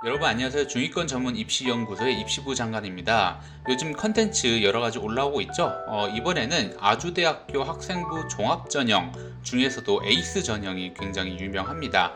여러분 안녕하세요. 중위권 전문 입시연구소의 입시부 장관입니다. 요즘 컨텐츠 여러가지 올라오고 있죠. 이번에는 아주대학교 학생부 종합전형 중에서도 에이스 전형이 굉장히 유명합니다.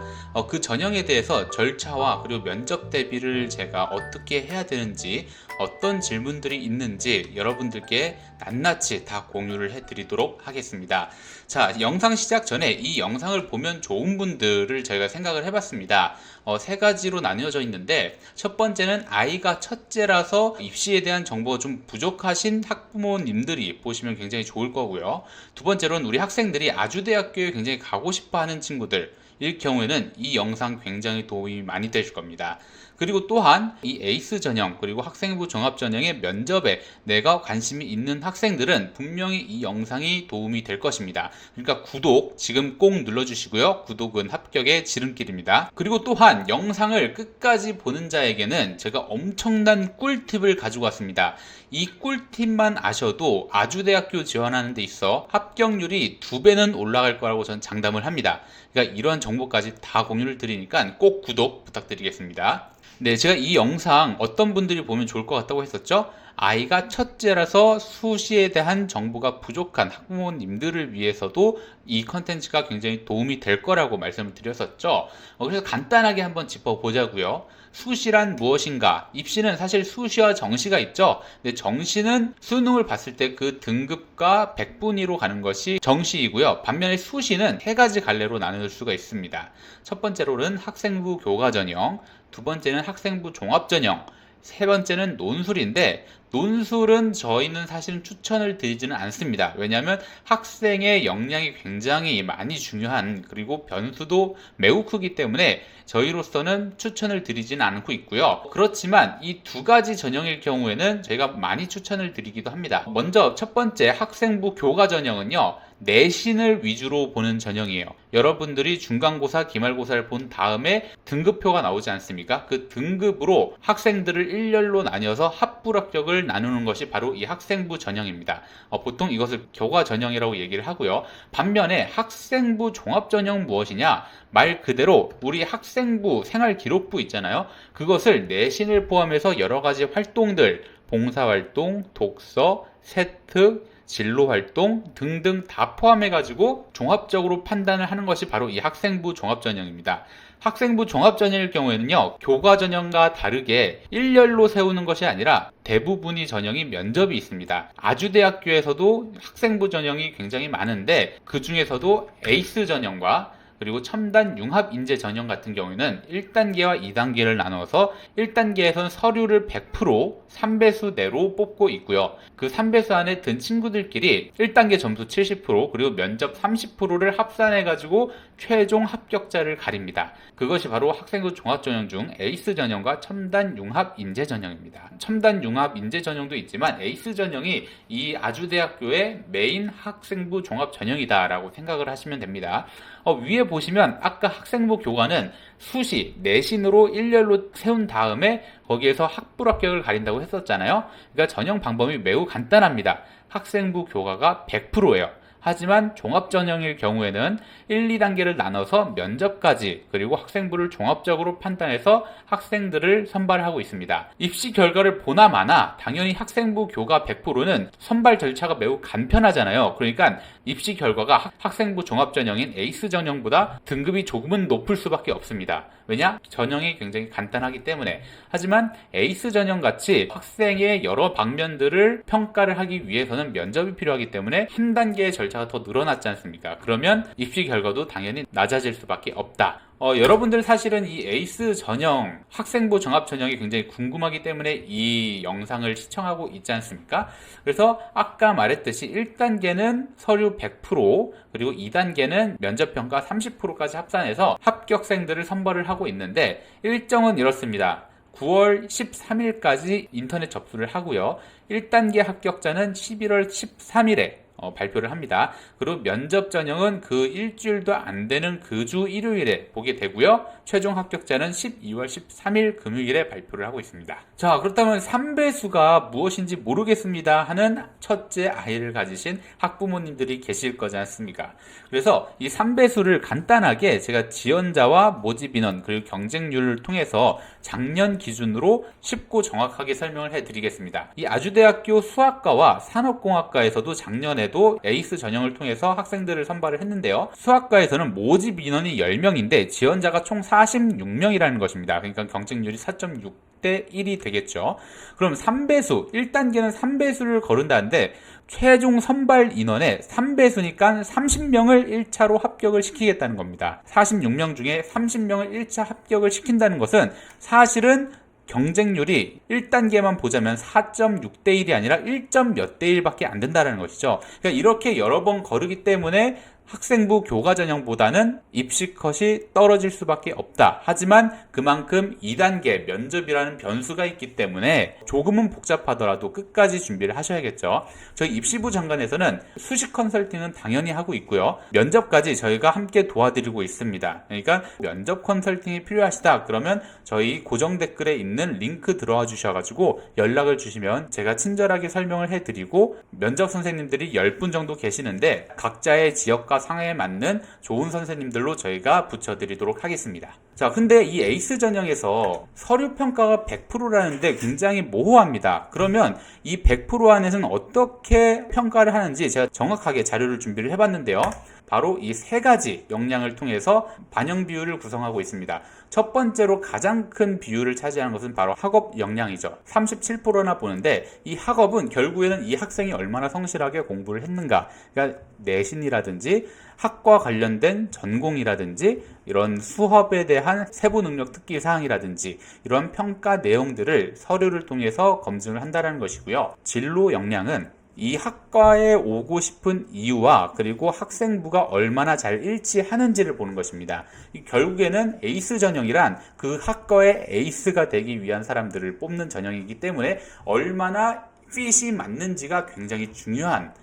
그 전형에 대해서 절차와 그리고 면접 대비를 제가 어떻게 해야 되는지, 어떤 질문들이 있는지 여러분들께 낱낱이 다 공유를 해드리도록 하겠습니다. 자, 영상 시작 전에 이 영상을 보면 좋은 분들을 저희가 생각을 해봤습니다. 세 가지로 나뉘어져 있는데, 첫 번째는 아이가 첫째라서 입시에 대한 정보가 좀 부족하신 학부모님들이 보시면 굉장히 좋을 거고요. 두 번째로는 우리 학생들이 아주대학교에 굉장히 가고 싶어 하는 친구들 일 경우에는 이 영상 굉장히 도움이 많이 되실 겁니다. 그리고 또한 이 에이스 전형 그리고 학생부 종합 전형의 면접에 내가 관심이 있는 학생들은 분명히 이 영상이 도움이 될 것입니다. 그러니까 구독 지금 꼭 눌러주시고요. 구독은 합격의 지름길입니다. 그리고 또한 영상을 끝까지 보는 자에게는 제가 엄청난 꿀팁을 가지고 왔습니다. 이 꿀팁만 아셔도 아주대학교 지원하는 데 있어 합격률이 2배는 올라갈 거라고 저는 장담을 합니다. 그러니까 이러한 정보까지 다 공유를 드리니까 꼭 구독 부탁드리겠습니다. 네, 제가 이 영상 어떤 분들이 보면 좋을 것 같다고 했었죠? 아이가 첫째라서 수시에 대한 정보가 부족한 학부모님들을 위해서도 이 컨텐츠가 굉장히 도움이 될 거라고 말씀을 드렸었죠. 그래서 간단하게 한번 짚어보자고요. 수시란 무엇인가? 입시는 사실 수시와 정시가 있죠. 근데 정시는 수능을 봤을 때 그 등급과 백분위로 가는 것이 정시이고요. 반면에 수시는 세 가지 갈래로 나눌 수가 있습니다. 첫 번째로는 학생부 교과 전형, 두 번째는 학생부 종합 전형, 세 번째는 논술인데, 논술은 저희는 사실은 추천을 드리지는 않습니다. 왜냐하면 학생의 역량이 굉장히 많이 중요한, 그리고 변수도 매우 크기 때문에 저희로서는 추천을 드리지는 않고 있고요. 그렇지만 이 두 가지 전형일 경우에는 저희가 많이 추천을 드리기도 합니다. 먼저 첫 번째 학생부 교과 전형은요, 내신을 위주로 보는 전형이에요. 여러분들이 중간고사, 기말고사를 본 다음에 등급표가 나오지 않습니까? 그 등급으로 학생들을 일렬로 나뉘어서 합불합격을 나누는 것이 바로 이 학생부 전형입니다. 보통 이것을 교과 전형이라고 얘기를 하고요. 반면에 학생부 종합 전형 무엇이냐? 말 그대로 우리 학생부 생활기록부 있잖아요. 그것을 내신을 포함해서 여러 가지 활동들, 봉사활동, 독서, 세특, 진로활동 등등 다 포함해가지고 종합적으로 판단을 하는 것이 바로 이 학생부 종합전형입니다. 학생부 종합전형일 경우에는요, 교과 전형과 다르게 일렬로 세우는 것이 아니라 대부분이 전형이 면접이 있습니다. 아주대학교에서도 학생부 전형이 굉장히 많은데, 그 중에서도 에이스 전형과 그리고 첨단 융합 인재 전형 같은 경우에는 1단계와 2단계를 나눠서 1단계에서는 서류를 100% 3배수 내로 뽑고 있고요. 그 3배수 안에 든 친구들끼리 1단계 점수 70% 그리고 면접 30%를 합산해가지고 최종 합격자를 가립니다. 그것이 바로 학생부 종합전형 중 에이스 전형과 첨단 융합 인재 전형입니다. 첨단 융합 인재 전형도 있지만 에이스 전형이 이 아주대학교의 메인 학생부 종합 전형이다라고 생각을 하시면 됩니다. 위에 보시면 아까 학생부 교과는 수시, 내신으로 일렬로 세운 다음에 거기에서 학불합격을 가린다고 했었잖아요. 그러니까 전형 방법이 매우 간단합니다. 학생부 교과가 100%예요. 하지만 종합전형일 경우에는 1, 2단계를 나눠서 면접까지 그리고 학생부를 종합적으로 판단해서 학생들을 선발하고 있습니다. 입시 결과를 보나 마나 당연히 학생부 교과 100%는 선발 절차가 매우 간편하잖아요. 그러니까 입시 결과가 학생부 종합전형인 에이스 전형보다 등급이 조금은 높을 수밖에 없습니다. 왜냐? 전형이 굉장히 간단하기 때문에. 하지만 에이스 전형 같이 학생의 여러 방면들을 평가를 하기 위해서는 면접이 필요하기 때문에 한 단계의 절차가 더 늘어났지 않습니까? 그러면 입시 결과도 당연히 낮아질 수밖에 없다. 여러분들 사실은 이 에이스 전형, 학생부 종합 전형이 굉장히 궁금하기 때문에 이 영상을 시청하고 있지 않습니까? 그래서 아까 말했듯이 1단계는 서류 100%, 그리고 2단계는 면접평가 30%까지 합산해서 합격생들을 선발을 하고 있는데, 일정은 이렇습니다. 9월 13일까지 인터넷 접수를 하고요. 1단계 합격자는 11월 13일에 발표를 합니다. 그리고 면접 전형은 그 일주일도 안 되는 그 주 일요일에 보게 되고요. 최종 합격자는 12월 13일 금요일에 발표를 하고 있습니다. 자, 그렇다면 3배수가 무엇인지 모르겠습니다 하는 첫째 아이를 가지신 학부모님들이 계실 거지 않습니까? 그래서 이 3배수를 간단하게 제가 지원자와 모집 인원 그리고 경쟁률을 통해서 작년 기준으로 쉽고 정확하게 설명을 해드리겠습니다. 이 아주대학교 수학과와 산업공학과에서도 작년에도 에이스 전형을 통해서 학생들을 선발을 했는데요. 수학과에서는 모집 인원이 10명인데 지원자가 총 46명이라는 것입니다. 그러니까 경쟁률이 4.6대 1이 되겠죠. 그럼 3배수, 1단계는 3배수를 거른다는데 최종 선발 인원의 3배수니까 30명을 1차로 합격을 시키겠다는 겁니다. 46명 중에 30명을 1차 합격을 시킨다는 것은 사실은 경쟁률이 1단계만 보자면 4.6대 1이 아니라 1몇 대 1밖에 안 된다는 것이죠. 그러니까 이렇게 여러 번 거르기 때문에 학생부 교과 전형보다는 입시 컷이 떨어질 수밖에 없다. 하지만 그만큼 2단계 면접이라는 변수가 있기 때문에 조금은 복잡하더라도 끝까지 준비를 하셔야겠죠. 저희 입시부 장관에서는 수시 컨설팅은 당연히 하고 있고요. 면접까지 저희가 함께 도와드리고 있습니다. 그러니까 면접 컨설팅이 필요하시다 그러면 저희 고정 댓글에 있는 링크 들어와 주셔가지고 연락을 주시면 제가 친절하게 설명을 해드리고, 면접 선생님들이 10분 정도 계시는데 각자의 지역과 상황에 맞는 좋은 선생님들로 저희가 붙여드리도록 하겠습니다. 자, 근데 이 에이스 전형에서 서류 평가가 100%라는데 굉장히 모호합니다. 그러면 이 100% 안에서는 어떻게 평가를 하는지 제가 정확하게 자료를 준비를 해봤는데요. 바로 이 세 가지 역량을 통해서 반영 비율을 구성하고 있습니다. 첫 번째로 가장 큰 비율을 차지하는 것은 바로 학업 역량이죠. 37%나 보는데 이 학업은 결국에는 이 학생이 얼마나 성실하게 공부를 했는가, 그러니까 내신이라든지 학과 관련된 전공이라든지 이런 수업에 대한 세부 능력 특기 사항이라든지 이런 평가 내용들을 서류를 통해서 검증을 한다는 것이고요. 진로 역량은 이 학과에 오고 싶은 이유와 그리고 학생부가 얼마나 잘 일치하는지를 보는 것입니다. 결국에는 에이스 전형이란 그 학과의 에이스가 되기 위한 사람들을 뽑는 전형이기 때문에 얼마나 핏이 맞는지가 굉장히 중요한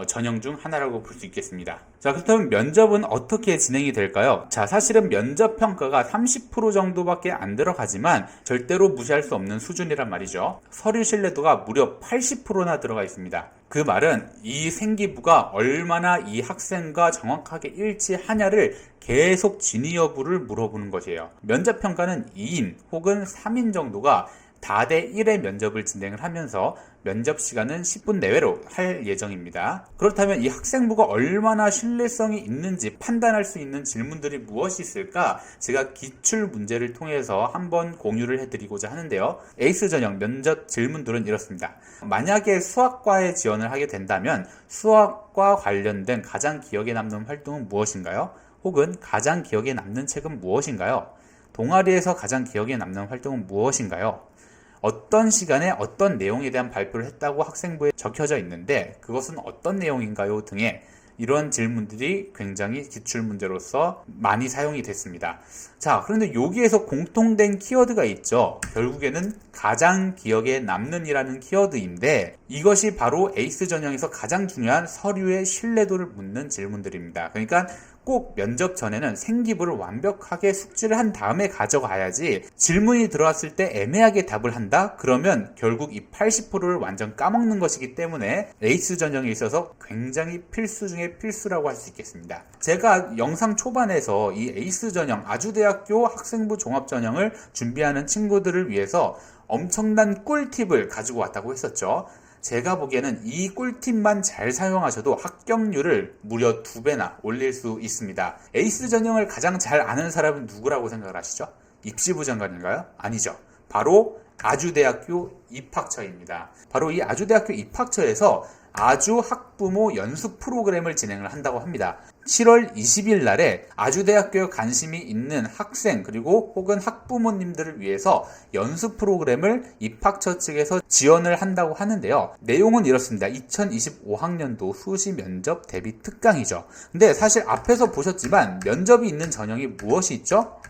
전형 중 하나라고 볼 수 있겠습니다. 자, 그렇다면 면접은 어떻게 진행이 될까요? 자, 사실은 면접 평가가 30% 정도밖에 안 들어가지만 절대로 무시할 수 없는 수준이란 말이죠. 서류 신뢰도가 무려 80%나 들어가 있습니다. 그 말은 이 생기부가 얼마나 이 학생과 정확하게 일치하냐를 계속 진위 여부를 물어보는 것이에요. 면접 평가는 2인 혹은 3인 정도가 다대 1의 면접을 진행을 하면서 면접 시간은 10분 내외로 할 예정입니다. 그렇다면 이 학생부가 얼마나 신뢰성이 있는지 판단할 수 있는 질문들이 무엇이 있을까? 제가 기출 문제를 통해서 한번 공유를 해드리고자 하는데요. 에이스 전형 면접 질문들은 이렇습니다. 만약에 수학과에 지원을 하게 된다면 수학과 관련된 가장 기억에 남는 활동은 무엇인가요? 혹은 가장 기억에 남는 책은 무엇인가요? 동아리에서 가장 기억에 남는 활동은 무엇인가요? 어떤 시간에 어떤 내용에 대한 발표를 했다고 학생부에 적혀져 있는데 그것은 어떤 내용인가요? 등의 이런 질문들이 굉장히 기출문제로서 많이 사용이 됐습니다. 자, 그런데 여기에서 공통된 키워드가 있죠. 결국에는 가장 기억에 남는 이라는 키워드인데 이것이 바로 에이스 전형에서 가장 중요한 서류의 신뢰도를 묻는 질문들입니다. 그러니까 꼭 면접 전에는 생기부를 완벽하게 숙지를 한 다음에 가져가야지, 질문이 들어왔을 때 애매하게 답을 한다? 그러면 결국 이 80%를 완전 까먹는 것이기 때문에 에이스 전형에 있어서 굉장히 필수 중에 필수라고 할 수 있겠습니다. 제가 영상 초반에서 이 에이스 전형, 아주대학교 학생부 종합전형을 준비하는 친구들을 위해서 엄청난 꿀팁을 가지고 왔다고 했었죠. 제가 보기에는 이 꿀팁만 잘 사용하셔도 합격률을 무려 2배나 올릴 수 있습니다. 에이스 전형을 가장 잘 아는 사람은 누구라고 생각을 하시죠? 입시부 장관인가요? 아니죠. 바로 아주대학교 입학처입니다. 바로 이 아주대학교 입학처에서 아주 학부모 연수 프로그램을 진행을 한다고 합니다. 7월 20일 날에 아주대학교에 관심이 있는 학생 그리고 혹은 학부모님들을 위해서 연수 프로그램을 입학처 측에서 지원을 한다고 하는데요. 내용은 이렇습니다. 2025학년도 수시 면접 대비 특강이죠. 근데 사실 앞에서 보셨지만 면접이 있는 전형이 무엇이 있죠?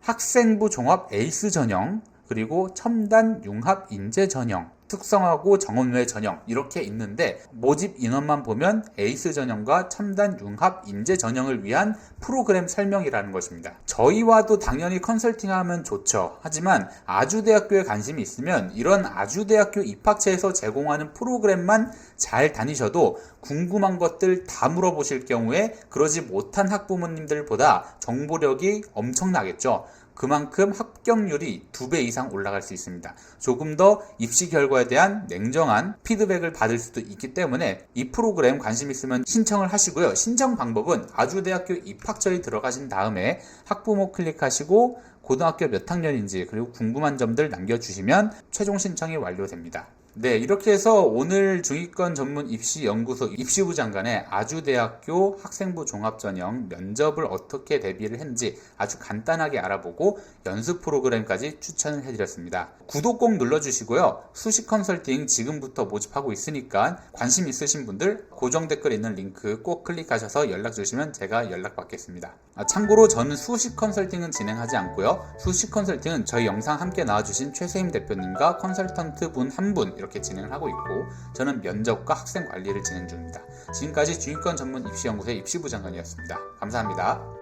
학생부 종합 에이스 전형, 그리고 첨단 융합 인재 전형, 특성화고 정원외 전형 이렇게 있는데 모집 인원만 보면 에이스 전형과 첨단 융합 인재 전형을 위한 프로그램 설명이라는 것입니다. 저희와도 당연히 컨설팅하면 좋죠. 하지만 아주대학교에 관심이 있으면 이런 아주대학교 입학처에서 제공하는 프로그램만 잘 다니셔도 궁금한 것들 다 물어보실 경우에 그러지 못한 학부모님들보다 정보력이 엄청나겠죠. 그만큼 합격률이 2배 이상 올라갈 수 있습니다. 조금 더 입시 결과에 대한 냉정한 피드백을 받을 수도 있기 때문에 이 프로그램 관심 있으면 신청을 하시고요. 신청 방법은 아주대학교 입학처에 들어가신 다음에 학부모 클릭하시고 고등학교 몇 학년인지 그리고 궁금한 점들 남겨주시면 최종 신청이 완료됩니다. 네, 이렇게 해서 오늘 중위권 전문 입시연구소 입시부 장관의 아주대학교 학생부 종합전형 면접을 어떻게 대비를 했는지 아주 간단하게 알아보고 연습 프로그램까지 추천을 해드렸습니다. 구독 꼭 눌러주시고요. 수시 컨설팅 지금부터 모집하고 있으니까 관심 있으신 분들 고정 댓글에 있는 링크 꼭 클릭하셔서 연락 주시면 제가 연락받겠습니다. 참고로 저는 수시 컨설팅은 진행하지 않고요. 수시 컨설팅은 저희 영상 함께 나와주신 최세임 대표님과 컨설턴트 분 한 분 이렇게 진행을 하고 있고 저는 면접과 학생 관리를 진행 중입니다. 지금까지 중위권 전문 입시연구소의 입시부 장관이었습니다. 감사합니다.